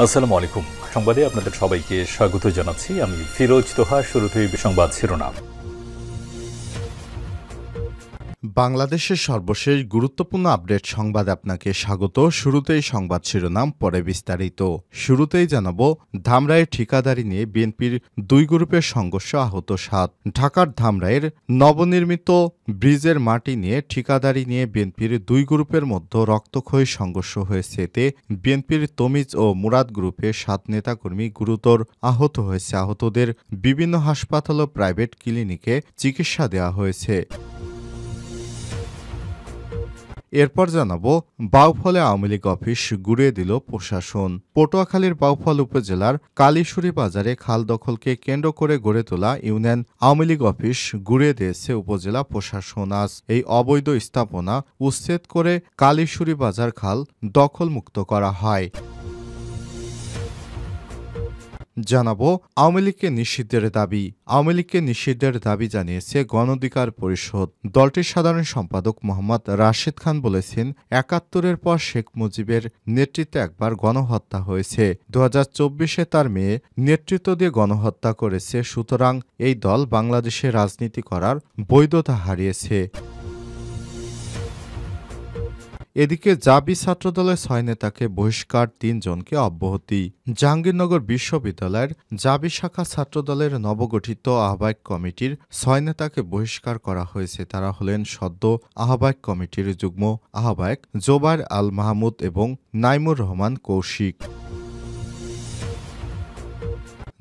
আসসালামু আলাইকুম। সংবাদে আপনাদের সবাইকে স্বাগত জানাচ্ছি। আমি ফিরোজ তোহা। শুরুতেই সংবাদ শিরোনাম। বাংলাদেশের সর্বশেষ গুরুত্বপূর্ণ আপডেট সংবাদ আপনাকে স্বাগত। শুরুতেই সংবাদ শিরোনাম, পরে বিস্তারিত। শুরুতেই জানাব, ধামরাইয়ের ঠিকাদারি নিয়ে বিএনপির দুই গ্রুপের সংঘর্ষ, আহত ৭। ঢাকার ধামরাইয়ের নবনির্মিত ব্রিজের মাটি নিয়ে ঠিকাদারি নিয়ে বিএনপির দুই গ্রুপের মধ্যে রক্তক্ষয়ী সংঘর্ষ হয়েছে। এতে বিএনপির তমিজ ও মুরাদ গ্রুপের ৭ নেতাকর্মী গুরুতর আহত হয়েছে। আহতদের বিভিন্ন হাসপাতাল ও প্রাইভেট ক্লিনিকে চিকিৎসা দেওয়া হয়েছে। এরপর জানাবো, বাউফলে আওয়ামী লীগ অফিস গুড়িয়ে দিল প্রশাসন। পটুয়াখালীর বাউফল উপজেলার কালীশুরি বাজারে খাল দখলকে কেন্দ্র করে গড়ে তোলা ইউনিয়ন আওয়ামী লীগ অফিস গুড়িয়ে দিয়েছে উপজেলা প্রশাসন। আজ এই অবৈধ স্থাপনা উচ্ছেদ করে কালীশুরি বাজার খাল দখলমুক্ত করা হয়। জানাবো, আওয়ামী লীগকে নিষিদ্ধের দাবি। আওয়ামী লীগকে নিষিদ্ধের দাবি জানিয়েছে গণ অধিকার পরিষদ। দলটির সাধারণ সম্পাদক মোহাম্মদ রাশেদ খান বলেছেন, ৭১-এর পর শেখ মুজিবের নেতৃত্বে একবার গণহত্যা হয়েছে। ২০২৪-এ তার মেয়ে নেতৃত্ব দিয়ে গণহত্যা করেছে। সুতরাং এই দল বাংলাদেশে রাজনীতি করার বৈধতা হারিয়েছে। এদিকে জাবি ছাত্রদলের ৬ নেতাকে বহিষ্কার, ৩ জনকে অব্যাহতি। জাহাঙ্গীরনগর বিশ্ববিদ্যালয়ের জাবি শাখা ছাত্রদলের নবগঠিত আহ্বায়ক কমিটির ৬ নেতাকে বহিষ্কার করা হয়েছে। তারা হলেন সদ্য আহ্বায়ক কমিটির যুগ্ম আহ্বায়ক জোবায়ের আল মাহমুদ এবং নাইমুর রহমান কৌশিক।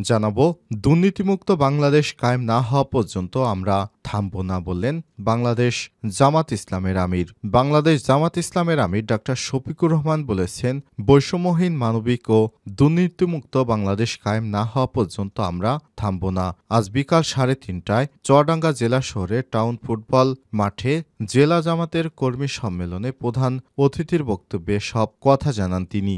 জানাবো, দুর্নীতিমুক্ত বাংলাদেশ কায়েম না হওয়া পর্যন্ত আমরা থামব না বললেন বাংলাদেশ জামাত ইসলামের আমির। বাংলাদেশ জামাত ইসলামের আমির ডাক্তার শফিকুর রহমান বলেছেন, বৈষম্যহীন, মানবিক ও দুর্নীতিমুক্ত বাংলাদেশ কায়েম না হওয়া পর্যন্ত আমরা থামব না। আজ বিকাল ৩:৩০টায় চুয়াডাঙ্গা জেলা শহরের টাউন ফুটবল মাঠে জেলা জামাতের কর্মী সম্মেলনে প্রধান অতিথির বক্তব্যে সব কথা জানান তিনি।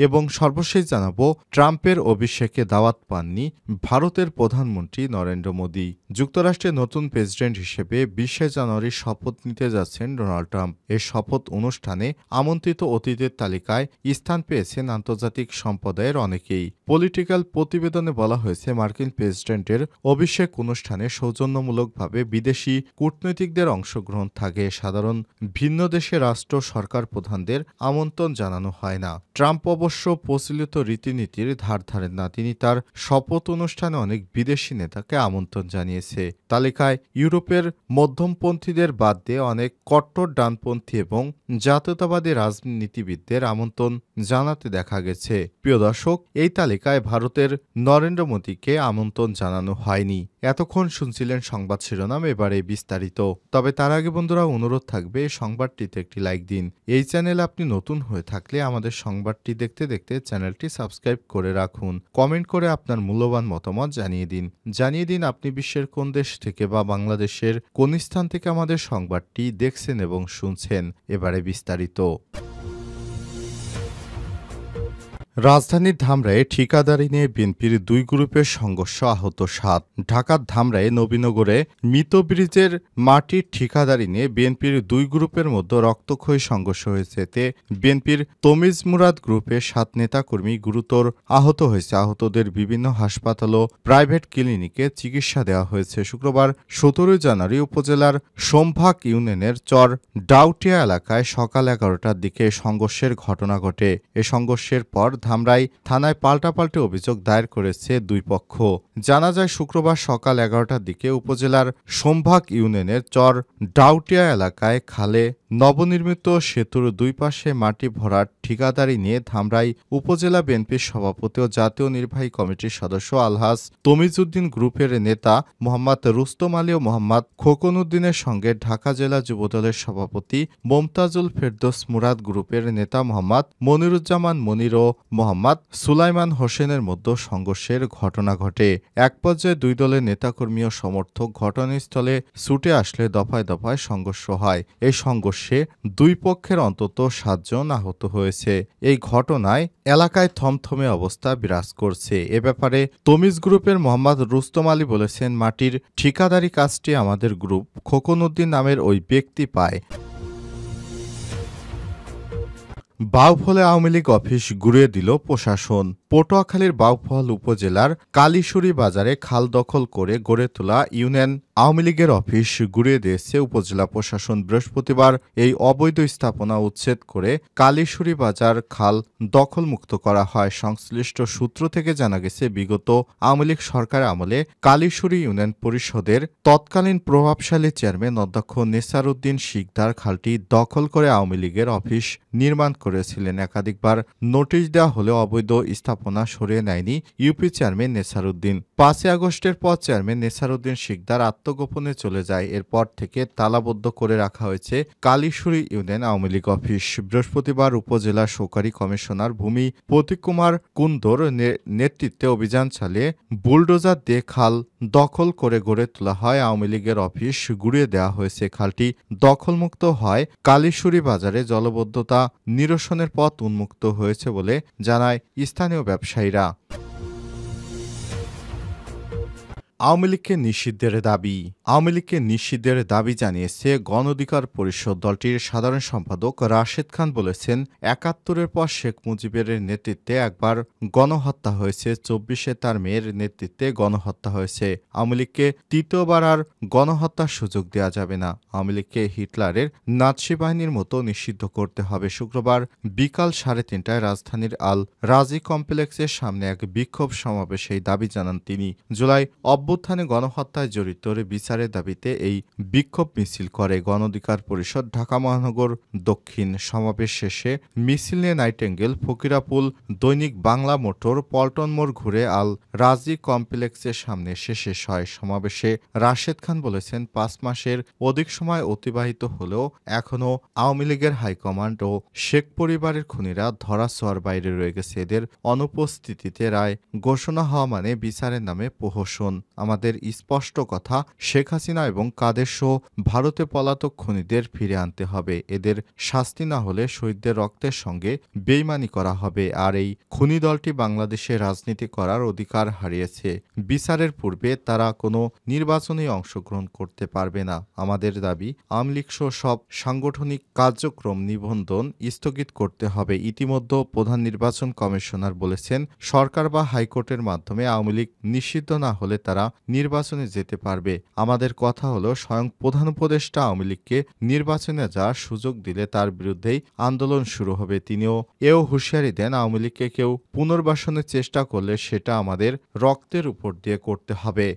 এবং সর্বশেষ জানাবো, ট্রাম্পের অভিষেকে দাওয়াত পাননি ভারতের প্রধানমন্ত্রী নরেন্দ্র মোদী। যুক্তরাষ্ট্রের নতুন প্রেসিডেন্ট হিসেবে ২০শে জানুয়ারি শপথ নিতে যাচ্ছেন ডোনাল্ড ট্রাম্প। এই শপথ অনুষ্ঠানে আমন্ত্রিত অতিথিদের তালিকায় স্থান পেয়েছেন আন্তর্জাতিক সম্প্রদায়ের অনেকেই। পলিটিক্যাল প্রতিবেদনে বলা হয়েছে, মার্কিন প্রেসিডেন্টের অভিষেক অনুষ্ঠানে সৌজন্যমূলকভাবে বিদেশি কূটনীতিকদের অংশগ্রহণ থাকে। সাধারণ ভিন্ন দেশের রাষ্ট্র সরকার প্রধানদের আমন্ত্রণ জানানো হয় না। ট্রাম্প অবশ্য প্রচলিত রীতিনীতির ধার ধারেন না। তিনি তার শপথ অনুষ্ঠানে অনেক বিদেশি নেতাকে আমন্ত্রণ জানিয়েছে। তালিকায় ইউরোপের মধ্যমপন্থীদের বাদ দিয়ে অনেক কট্টর ডানপন্থী এবং জাতীয়তাবাদী রাজনীতিবিদদের আমন্ত্রণ জানাতে দেখা গেছে। প্রিয় দর্শক, এই তালিকায় ভারতের নরেন্দ্র মোদীকে আমন্ত্রণ জানানো হয়নি। এতক্ষণ শুনছিলেন সংবাদ শিরোনাম, এবারে বিস্তারিত। তবে তার আগে বন্ধুরা, অনুরোধ থাকবে সংবাদটিতে একটি লাইক দিন। এই চ্যানেলে আপনি নতুন হয়ে থাকলে আমাদের সংবাদটি দেখতে দেখতে চ্যানেলটি সাবস্ক্রাইব করে রাখুন। কমেন্ট করে আপনার মূল্যবান মতামত জানিয়ে দিন আপনি বিশ্বের কোন দেশ থেকে বা বাংলাদেশের কোন স্থান থেকে আমাদের সংবাদটি দেখছেন এবং শুনছেন। এবারে বিস্তারিত। রাজধানীর ধামরাইয়ে ঠিকাদারি নিয়ে বিএনপির দুই গ্রুপের সংঘর্ষ, আহত ৭। ঢাকার ধামরাইয়ে নবীনগরে মৃত ব্রিজের মাটির ঠিকাদারি নিয়ে বিএনপির দুই গ্রুপের মধ্যে রক্তক্ষয়ী সংঘর্ষ হয়েছে। এতে বিএনপির তমিজ মুরাদ গ্রুপের ৭ নেতাকর্মী গুরুতর আহত হয়েছে। আহতদের বিভিন্ন হাসপাতাল ও প্রাইভেট ক্লিনিকে চিকিৎসা দেওয়া হয়েছে। শুক্রবার ১৭ জানুয়ারি উপজেলার সোমভাগ ইউনিয়নের চর ডাউটিয়া এলাকায় সকাল ১১টার দিকে সংঘর্ষের ঘটনা ঘটে। এ সংঘর্ষের পর ধামরাই থানায় পাল্টাপাল্টি অভিযোগ দায়ের করেছে দুই পক্ষ। জানা যায়, শুক্রবার সকাল ১১টার দিকে উপজেলার সোমভাগ ইউনিয়নের চর ডাউটিয়া এলাকায় খালে নবনির্মিত সেতুর দুই পাশে মাটি ভরাট ঠিকাদারি নিয়ে ধামরাই উপজেলা বিএনপির সভাপতি ও জাতীয় নির্বাহী কমিটির সদস্য আলহাজ তমিজউদ্দিন গ্রুপের নেতা মোহাম্মদ রুস্তম আলী ও মোহাম্মদ খোকন উদ্দিনের সঙ্গে ঢাকা জেলা যুবদলের সভাপতি মোমতাজুল ফেরদৌস মুরাদ গ্রুপের নেতা মোহাম্মদ মনিরুজ্জামান মনির ও মোহাম্মদ সুলাইমান হোসেনের মধ্যে সংঘর্ষের ঘটনা ঘটে। এক পর্যায়ে দুই দলের নেতাকর্মী ও সমর্থক ঘটনাস্থলে ছুটে আসলে দফায় দফায় সংঘর্ষ হয়। এই সংঘর্ষে দুই পক্ষের অন্তত ৭ জন আহত হয়েছে। এই ঘটনায় এলাকায় থমথমে অবস্থা বিরাজ করছে। এ ব্যাপারে তমিজ গ্রুপের মোহাম্মদ রুস্তম আলী বলেছেন, মাটির ঠিকাদারি কাজটি আমাদের গ্রুপ খোকন উদ্দিন নামের ওই ব্যক্তি পায়। বাউফলে আওয়ামী লীগ অফিস ঘুরিয়ে দিল প্রশাসন। পটুয়াখালীর বাউফল উপজেলার কালীশুরি বাজারে খাল দখল করে গড়ে তোলা ইউনিয়ন আওয়ামী লীগের অফিস ঘুরিয়ে দিয়েছে উপজেলা প্রশাসন। বৃহস্পতিবার এই অবৈধ স্থাপনা উচ্ছেদ করে কালীশুরি বাজার খাল দখলমুক্ত করা হয়। সংশ্লিষ্ট সূত্র থেকে জানা গেছে, বিগত আওয়ামী লীগ সরকার আমলে কালীশুরি ইউনিয়ন পরিষদের তৎকালীন প্রভাবশালী চেয়ারম্যান অধ্যক্ষ নেসার উদ্দিন শিকদার খালটি দখল করে আওয়ামী লীগের অফিস নির্মাণ করেছিলেন। একাধিকবার নোটিশ দেওয়া হলেও অবৈধ স্থাপনা সরিয়ে নেয়নি ইউপি চেয়ারম্যান নেসার উদ্দিন। 5 আগস্টের পর চেয়ারম্যান নেসার উদ্দিন শিকদার আত্মগোপনে চলে যায়। এরপর থেকে তালাবদ্ধ করে রাখা হয়েছে কালীশুরি ইউনিয়ন আওয়ামী লীগ অফিস। বৃহস্পতিবার উপজেলা সহকারী কমিশনার ভূমি প্রতীক কুমার কুন্দর নেতৃত্বে অভিযান চালিয়ে বুলডোজার দিয়ে খাল দখল করে গড়ে তোলা হয় আওয়ামী লীগের অফিস ঘুরিয়ে দেওয়া হয়েছে। খালটি দখলমুক্ত হয় কালীশুরি বাজারে জলবদ্ধতা নিরসনের পথ উন্মুক্ত হয়েছে বলে জানায় স্থানীয় ব্যবসায়ীরা। আওয়ামী লীগকে নিষিদ্ধের দাবি। আওয়ামী লীগকে নিষিদ্ধের দাবি জানিয়েছে গণ অধিকার পরিষদ। দলটির সাধারণ সম্পাদক রাশেদ খান বলেছেন, ৭১-এর পর শেখ মুজিবের নেতৃত্বে একবার গণহত্যা হয়েছে, ২৪-এ তার মেয়ের নেতৃত্বে গণহত্যা হয়েছে। আওয়ামী লীগকে তৃতীয়বার আর গণহত্যার সুযোগ দেওয়া যাবে না। আওয়ামী লীগকে হিটলারের নাৎসি বাহিনীর মতো নিষিদ্ধ করতে হবে। শুক্রবার বিকাল ৩:৩০টায় রাজধানীর আল রাজি কমপ্লেক্সের সামনে এক বিক্ষোভ সমাবেশে এই দাবি জানান তিনি। জুলাই অভ্যুত্থানে গণহত্যায় জড়িতর বিচারের দাবিতে এই বিক্ষোভ মিছিল করে গণ অধিকার পরিষদ। ঢাকা মহানগর দক্ষিণ। সমাবেশ শেষে মিছিল নিয়ে নাইটেঙ্গেল, ফকিরাপুল, দৈনিক বাংলা মোটর, পল্টন মোড় ঘুরে আল রাজি কমপ্লেক্সের সামনে এসে শেষ হয়। সমাবেশে রাশেদ খান বলেছেন, ৫ মাসের অধিক সময় অতিবাহিত হলেও এখনও আওয়ামী লীগের হাইকমান্ড ও শেখ পরিবারের খুনিরা ধরাছোঁয়ার বাইরে রয়ে গেছে। এদের অনুপস্থিতিতে রায় ঘোষণা হওয়া মানে বিচারের নামে প্রহসন। আমাদের স্পষ্ট কথা, শেখ হাসিনা এবং কাদের সহ ভারতে পলাতক খুনিদের ফিরে আনতে হবে। এদের শাস্তি না হলে শহীদদের রক্তের সঙ্গে বেইমানি করা হবে। আর এই খুনি দলটি বাংলাদেশে রাজনীতি করার অধিকার হারিয়েছে। বিচারের পূর্বে তারা কোনো নির্বাচনে অংশগ্রহণ করতে পারবে না। আমাদের দাবি, আওয়ামী লীগ সহ সব সাংগঠনিক কার্যক্রম নিবন্ধন স্থগিত করতে হবে। ইতিমধ্যে প্রধান নির্বাচন কমিশনার বলেছেন, সরকার বা হাইকোর্টের মাধ্যমে আওয়ামী লীগ নিষিদ্ধ না হলে তারা নির্বাচনে যেতে পারবে। আমাদের কথা হলো, স্বয়ং প্রধান উপদেষ্টা আওয়ামী লীগকে নির্বাচনে যাওয়ার সুযোগ দিলে তার বিরুদ্ধেই আন্দোলন শুরু হবে। তিনিও এও হুঁশিয়ারি দেন, আওয়ামী লীগকে কেউ পুনর্বাসনের চেষ্টা করলে সেটা আমাদের রক্তের উপর দিয়ে করতে হবে।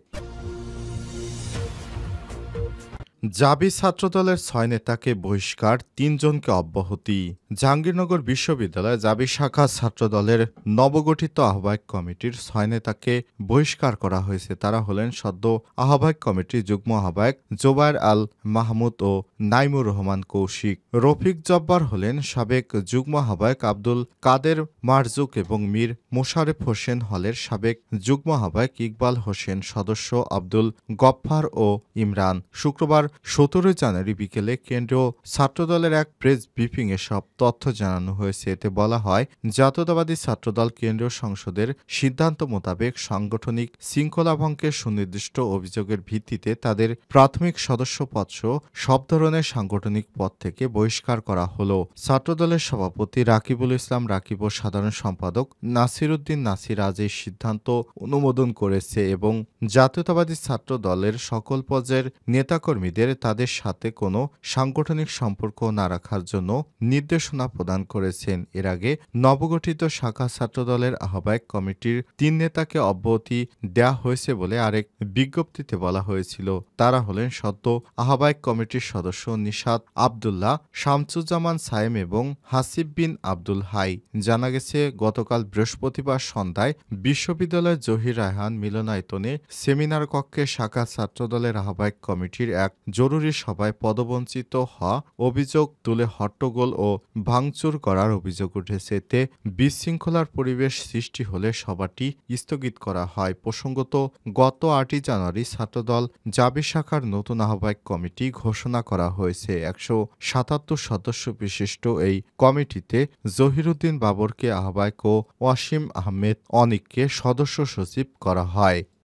জাবি ছাত্রদলের ৬ নেতাকে বহিষ্কার, ৩ জনকে অব্যাহতি। জাহাঙ্গীরনগর বিশ্ববিদ্যালয় জাবি শাখা ছাত্রদলের নবগঠিত আহ্বায়ক কমিটির ৬ নেতাকে বহিষ্কার করা হয়েছে। তারা হলেন সদ্য আহ্বায়ক কমিটির যুগ্ম আহ্বায়ক জোবায়ের আল মাহমুদ ও নাইমুর রহমান কৌশিক। রফিক জব্বার হলেন সাবেক যুগ্ম আহ্বায়ক আব্দুল কাদের মারজুক এবং মীর মোশারেফ হোসেন হলের সাবেক যুগ্ম আহ্বায়ক ইকবাল হোসেন, সদস্য আব্দুল গফফার ও ইমরান। শুক্রবার ১৭ জানুয়ারি বিকেলে কেন্দ্রীয় ছাত্রদলের এক প্রেস ব্রিফিংয়ে সব তথ্য জানানো হয়েছে। এতে বলা হয়, জাতীয়তাবাদী ছাত্রদল কেন্দ্রীয় সংসদের সিদ্ধান্ত মোতাবেক সাংগঠনিক শৃঙ্খলা ভঙ্গের সুনির্দিষ্ট অভিযোগের ভিত্তিতে তাদের প্রাথমিক সদস্যপদসহ সব ধরনের সাংগঠনিক পদ থেকে বহিষ্কার করা হলো। ছাত্রদলের সভাপতি রাকিবুল ইসলাম রাকিব ও সাধারণ সম্পাদক নাসির উদ্দিন নাসির আজ এই সিদ্ধান্ত অনুমোদন করেছে এবং জাতীয়তাবাদী ছাত্র দলের সকল পর্যায়ের নেতাকর্মীদের তাদের সাথে কোনো সাংগঠনিক সম্পর্ক না রাখার জন্য নির্দেশনা প্রদান করেছেন। এর আগে নবগঠিত শাখা ছাত্রদলের আহ্বায়ক কমিটির ৩ নেতাকে অব্যাহতি দেয়া হয়েছে বলে আরেক বিজ্ঞপ্তিতে বলা হয়েছিল। তারা হলেন সদ্য আহ্বায়ক কমিটির সদস্য নিশাত আবদুল্লাহ, শামসুজ্জামান সায়েম এবং হাসিব বিন আব্দুল হাই। জানা গেছে, গতকাল বৃহস্পতিবার সন্ধ্যায় বিশ্ববিদ্যালয়ের জহির রায়হান মিলনায়তনে সেমিনার কক্ষে শাখা ছাত্রদলের আহ্বায়ক কমিটির এক জরুরি সভায় পদবঞ্চিত হওয়া অভিযোগ তুলে হট্টগোল ও ভাঙচুর করার অভিযোগ উঠেছে। এতে বিশৃঙ্খলার পরিবেশ সৃষ্টি হলে সভাটি স্থগিত করা হয়। প্রসঙ্গত, গত ৮ই জানুয়ারি ছাত্রদল জাবি শাখার নতুন আহ্বায়ক কমিটি ঘোষণা করা হয়েছে। ১৭৭ সদস্য বিশিষ্ট এই কমিটিতে জহিরুদ্দিন বাবরকে আহ্বায়ক ও ওয়াসিম আহমেদ অনিককে সদস্য সচিব করা হয়।